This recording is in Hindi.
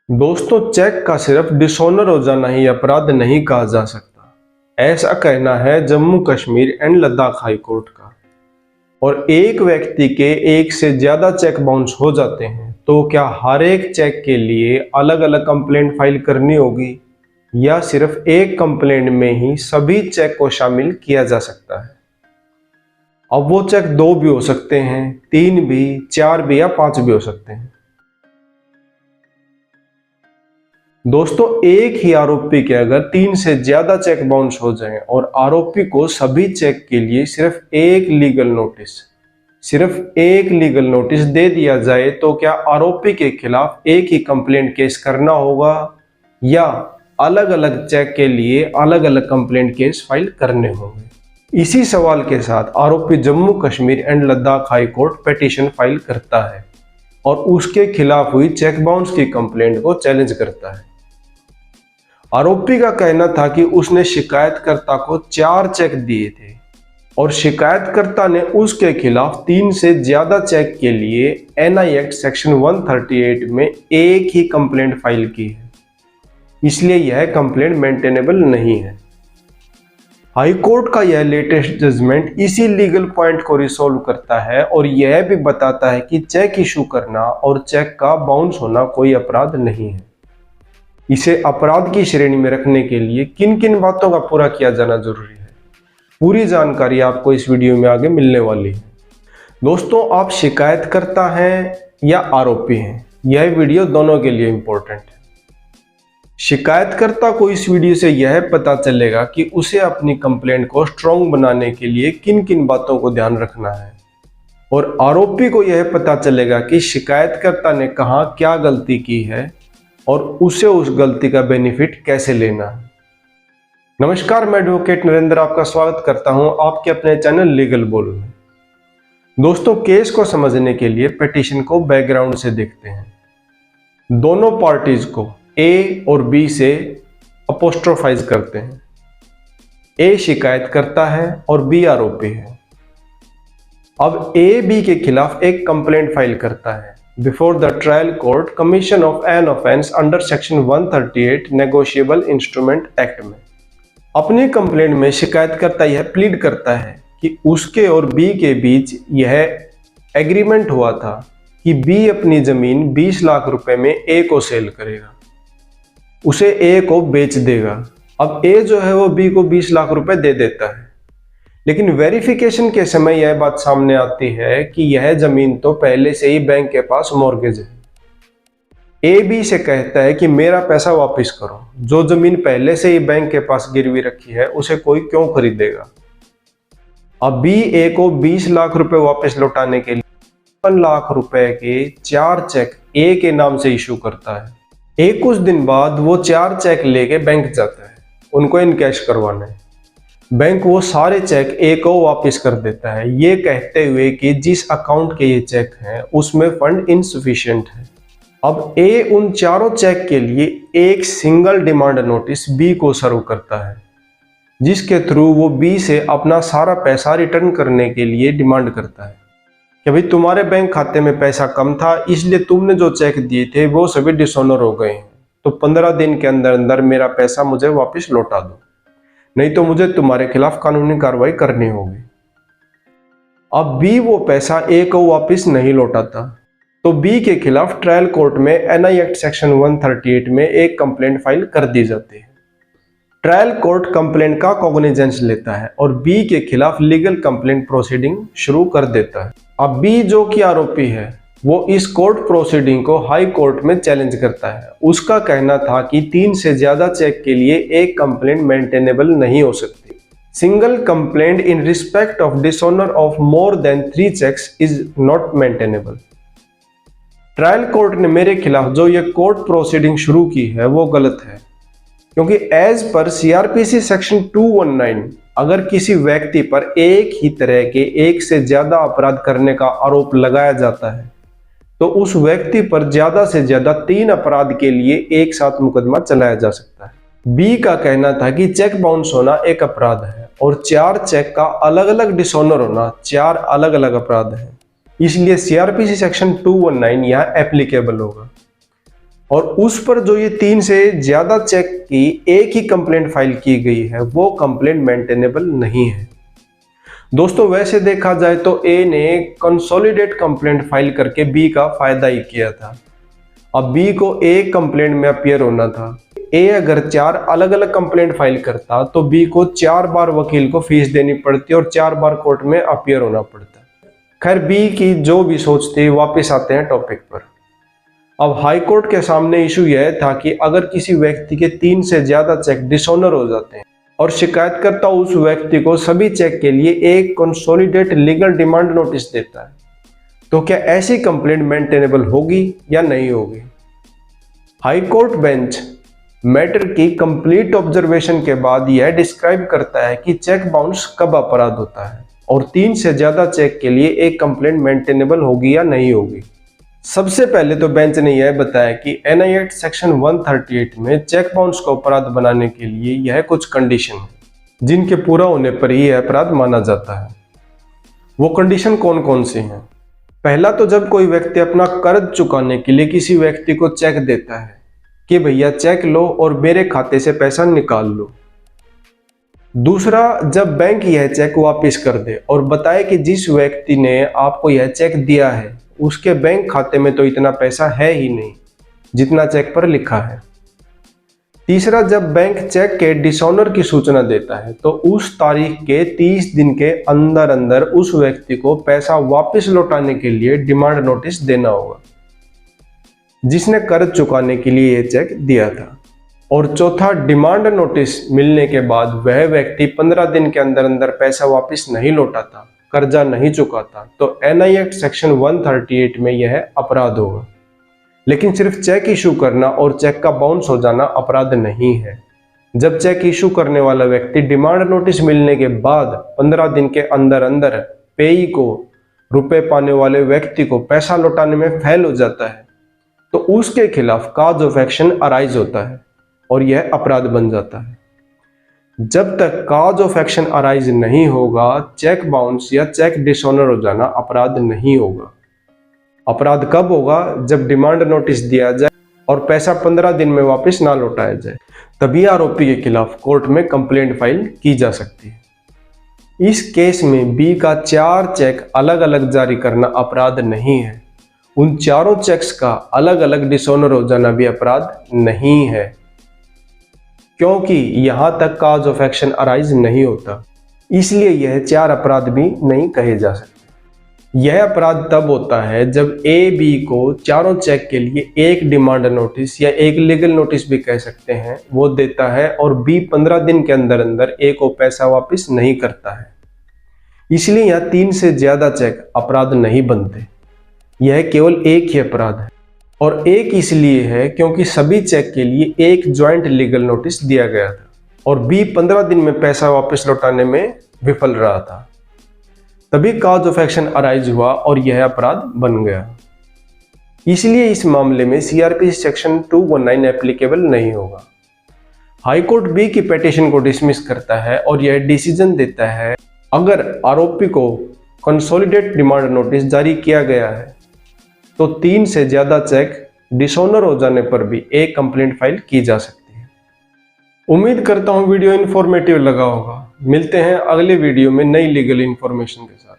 दोस्तों, चेक का सिर्फ डिसऑनर हो जाना ही अपराध नहीं कहा जा सकता। ऐसा कहना है Jammu Kashmir and Ladakh high court का। और एक व्यक्ति के एक से ज्यादा चेक बाउंस हो जाते हैं तो क्या हर एक चेक के लिए अलग अलग कंप्लेंट फाइल करनी होगी या सिर्फ एक कंप्लेंट में ही सभी चेक को शामिल किया जा सकता है? अब वो चेक 2 भी हो सकते हैं, 3 भी, 4 भी या 5 भी हो सकते हैं। दोस्तों, एक ही आरोपी के अगर 3 से ज्यादा चेक बाउंस हो जाएं और आरोपी को सभी चेक के लिए सिर्फ एक लीगल नोटिस दे दिया जाए तो क्या आरोपी के खिलाफ एक ही कंप्लेंट केस करना होगा या अलग अलग चेक के लिए अलग अलग कंप्लेंट केस फाइल करने होंगे? इसी सवाल के साथ आरोपी Jammu Kashmir and Ladakh high court petition file करता है और उसके खिलाफ हुई चेक बाउंस की कंप्लेंट को चैलेंज करता है। आरोपी का कहना था कि उसने शिकायतकर्ता को 4 चेक दिए थे और शिकायतकर्ता ने उसके खिलाफ 3 से ज्यादा चेक के लिए एनआई एक्ट सेक्शन 138 में एक ही कंप्लेंट फाइल की है, इसलिए यह कंप्लेंट मेंटेनेबल नहीं है। हाई कोर्ट का यह लेटेस्ट जजमेंट इसी लीगल पॉइंट को रिसोल्व करता है और यह भी बताता है कि चेक इशू करना और चेक का बाउंस होना कोई अपराध नहीं है। इसे अपराध की श्रेणी में रखने के लिए किन किन बातों का पूरा किया जाना जरूरी है, पूरी जानकारी आपको इस वीडियो में आगे मिलने वाली है। दोस्तों, आप शिकायतकर्ता हैं या आरोपी हैं, यह वीडियो दोनों के लिए इंपॉर्टेंट है। शिकायतकर्ता को इस वीडियो से यह पता चलेगा कि उसे अपनी कंप्लेंट को स्ट्रॉन्ग बनाने के लिए किन किन बातों को ध्यान रखना है और आरोपी को यह पता चलेगा कि शिकायतकर्ता ने कहां क्या गलती की है और उसे उस गलती का बेनिफिट कैसे लेना है। नमस्कार, मैं एडवोकेट नरेंद्र आपका स्वागत करता हूं आपके अपने चैनल लीगल बोल में। दोस्तों, केस को समझने के लिए पिटीशन को बैकग्राउंड से देखते हैं। दोनों पार्टीज को ए और बी से अपोस्ट्रोफाइज करते हैं। ए शिकायत करता है और बी आरोपी है। अब ए बी के खिलाफ एक कंप्लेंट फाइल करता है before the trial court commission of an offence under section 138 negotiable instrument act में। अपनी कंप्लेंट में शिकायतकर्ता यह प्लीड करता है कि उसके और बी के बीच यह एग्रीमेंट हुआ था कि बी अपनी जमीन 20 लाख रुपए में ए को सेल करेगा, उसे ए को बेच देगा। अब ए जो है वो बी को 20 लाख रुपए दे देता है, लेकिन वेरिफिकेशन के समय यह बात सामने आती है कि यह जमीन तो पहले से ही बैंक के पास मॉर्गेज है। ए बी से कहता है कि मेरा पैसा वापस करो, जो जमीन पहले से ही बैंक के पास गिरवी रखी है उसे कोई क्यों खरीदेगा। अब बी ए को 20 लाख रुपए वापस लौटाने के लिए 55 लाख रुपए के 4 चेक ए के नाम से इशू करता है। एक कुछ दिन बाद वो 4 चेक लेके बैंक जाता है, उनको इनकैश करवाना है। बैंक वो सारे चेक ए को वापस कर देता है, ये कहते हुए कि जिस अकाउंट के ये चेक हैं उसमें फंड इनसफिशिएंट है। अब ए उन चारों चेक के लिए एक सिंगल डिमांड नोटिस बी को सर्व करता है, जिसके थ्रू वो बी से अपना सारा पैसा रिटर्न करने के लिए डिमांड करता है कि भाई तुम्हारे बैंक खाते में पैसा कम था, इसलिए तुमने जो चेक दिए थे वो सभी डिसऑनर हो गए हैं, तो 15 दिन के अंदर अंदर मेरा पैसा मुझे वापस लौटा दो, नहीं तो मुझे तुम्हारे खिलाफ कानूनी कार्रवाई करनी होगी। अब बी वो पैसा ए को वापस नहीं लौटाता, तो बी के खिलाफ ट्रायल कोर्ट में एनआई एक्ट सेक्शन 138 में एक कंप्लेंट फाइल कर दी जाती है। ट्रायल कोर्ट कंप्लेंट का कॉग्निजेंस लेता है और बी के खिलाफ लीगल कंप्लेंट प्रोसीडिंग शुरू कर देता है। अब बी जो कि आरोपी है वो इस कोर्ट प्रोसीडिंग को हाई कोर्ट में चैलेंज करता है। उसका कहना था कि 3 से ज्यादा चेक के लिए एक कंप्लेंट मेंटेनेबल नहीं हो सकती। Single complaint in respect of dishonour of more than 3 cheques is not maintainable. Trial court ने मेरे खिलाफ जो ये कोर्ट प्रोसीडिंग शुरू की है वो गलत है, क्योंकि एज पर सीआरपीसी सेक्शन 219 अगर किसी व्यक्ति पर एक ही तरह के एक से ज्यादा अपराध करने का आरोप लगाया जाता है तो उस व्यक्ति पर ज्यादा से ज्यादा 3 अपराध के लिए एक साथ मुकदमा चलाया जा सकता है। बी का कहना था कि चेक बाउंस होना एक अपराध है और 4 चेक का अलग अलग डिसऑनर होना 4 अलग अलग अपराध है, इसलिए सीआरपीसी सेक्शन 219 यहाँ एप्लीकेबल होगा। और उस पर जो ये 3 से ज्यादा चेक की एक ही कंप्लेंट फाइल की गई है वो कंप्लेंट मेंटेनेबल नहीं है। दोस्तों वैसे देखा जाए तो ए ने कंसोलिडेट कंप्लेंट फाइल करके बी का फायदा ही किया था। अब बी को एक कंप्लेंट में अपीयर होना था। ए अगर 4 अलग अलग कंप्लेंट फाइल करता तो बी को 4 बार वकील को फीस देनी पड़ती और 4 बार कोर्ट में अपीयर होना पड़ता। खैर बी की जो भी सोच थी, वापस आते हैं टॉपिक पर। अब हाई कोर्ट के सामने इशू यह था कि अगर किसी व्यक्ति के 3 से ज्यादा चेक डिसऑनर हो जाते हैं और शिकायतकर्ता उस व्यक्ति को सभी चेक के लिए एक कंसोलिडेट लीगल डिमांड नोटिस देता है, तो क्या ऐसी कंप्लेंट मेंटेनेबल होगी या नहीं होगी? हाई कोर्ट बेंच मैटर की कंप्लीट ऑब्जर्वेशन के बाद यह डिस्क्राइब करता है कि चेक बाउंस कब अपराध होता है और 3 से ज्यादा चेक के लिए एक कंप्लेंट मेंटेनेबल होगी या नहीं होगी। सबसे पहले तो बेंच ने यह बताया कि एनआई एक्ट सेक्शन 138 में चेक बाउंस को अपराध बनाने के लिए यह कुछ कंडीशन है जिनके पूरा होने पर ही यह अपराध माना जाता है। वो कंडीशन कौन कौन सी हैं? पहला तो जब कोई व्यक्ति अपना कर्ज चुकाने के लिए किसी व्यक्ति को चेक देता है कि भैया चेक लो और मेरे खाते से पैसा निकाल लो। दूसरा, जब बैंक यह चेक वापस कर दे और बताए कि जिस व्यक्ति ने आपको यह चेक दिया है उसके बैंक खाते में तो इतना पैसा है ही नहीं जितना चेक पर लिखा है। तीसरा, जब बैंक चेक के डिसऑनर की सूचना देता है तो उस तारीख के 30 दिन के अंदर अंदर उस व्यक्ति को पैसा वापस लौटाने के लिए डिमांड नोटिस देना होगा जिसने कर्ज चुकाने के लिए यह चेक दिया था। और चौथा, डिमांड नोटिस मिलने के बाद वह व्यक्ति 15 दिन के अंदर अंदर पैसा वापस नहीं लौटाता, कर्जा नहीं चुकाता, तो एनआई एक्ट सेक्शन 138 में यह अपराध होगा। लेकिन सिर्फ चेक इशू करना और चेक का बाउंस हो जाना अपराध नहीं है। जब चेक इशू करने वाला व्यक्ति डिमांड नोटिस मिलने के बाद 15 दिन के अंदर अंदर पेई को, रुपए पाने वाले व्यक्ति को पैसा लौटाने में फेल हो जाता है तो उसके खिलाफ काज ऑफ एक्शन अराइज होता है और यह अपराध बन जाता है। जब तक काज ऑफ एक्शन अराइज नहीं होगा, चेक बाउंस या चेक डिसऑनर हो जाना अपराध नहीं होगा। अपराध कब होगा? जब डिमांड नोटिस दिया जाए और पैसा 15 दिन में वापस ना लौटाया जाए, तभी आरोपी के खिलाफ कोर्ट में कंप्लेंट फाइल की जा सकती है। इस केस में बी का 4 चेक अलग अलग जारी करना अपराध नहीं है। उन चारों चेक्स का अलग अलग डिसऑनर हो जाना भी अपराध नहीं है, क्योंकि यहां तक काज ऑफ एक्शन अराइज नहीं होता, इसलिए यह 4 अपराध भी नहीं कहे जा सकते। यह अपराध तब होता है जब ए बी को चारों चेक के लिए एक डिमांड नोटिस या एक लीगल नोटिस भी कह सकते हैं वो देता है और बी 15 दिन के अंदर अंदर ए को पैसा वापस नहीं करता है। इसलिए यहां 3 से ज्यादा चेक अपराध नहीं बनते, यह केवल एक ही अपराध है। और एक इसलिए है क्योंकि सभी चेक के लिए एक ज्वाइंट लीगल नोटिस दिया गया था और बी 15 दिन में पैसा वापस लौटाने में विफल रहा था, तभी काज ऑफ एक्शन अराइज हुआ और यह अपराध बन गया। इसलिए इस मामले में सीआरपीसी सेक्शन 219 एप्लीकेबल नहीं होगा। हाई कोर्ट बी की पिटीशन को डिसमिस करता है और यह डिसीजन देता है अगर आरोपी को कंसोलिडेट डिमांड नोटिस जारी किया गया है तो 3 से ज्यादा चेक डिसऑनर हो जाने पर भी एक कंप्लेंट फाइल की जा सकती है। उम्मीद करता हूं वीडियो इन्फॉर्मेटिव लगा होगा। मिलते हैं अगले वीडियो में नई लीगल इंफॉर्मेशन के साथ।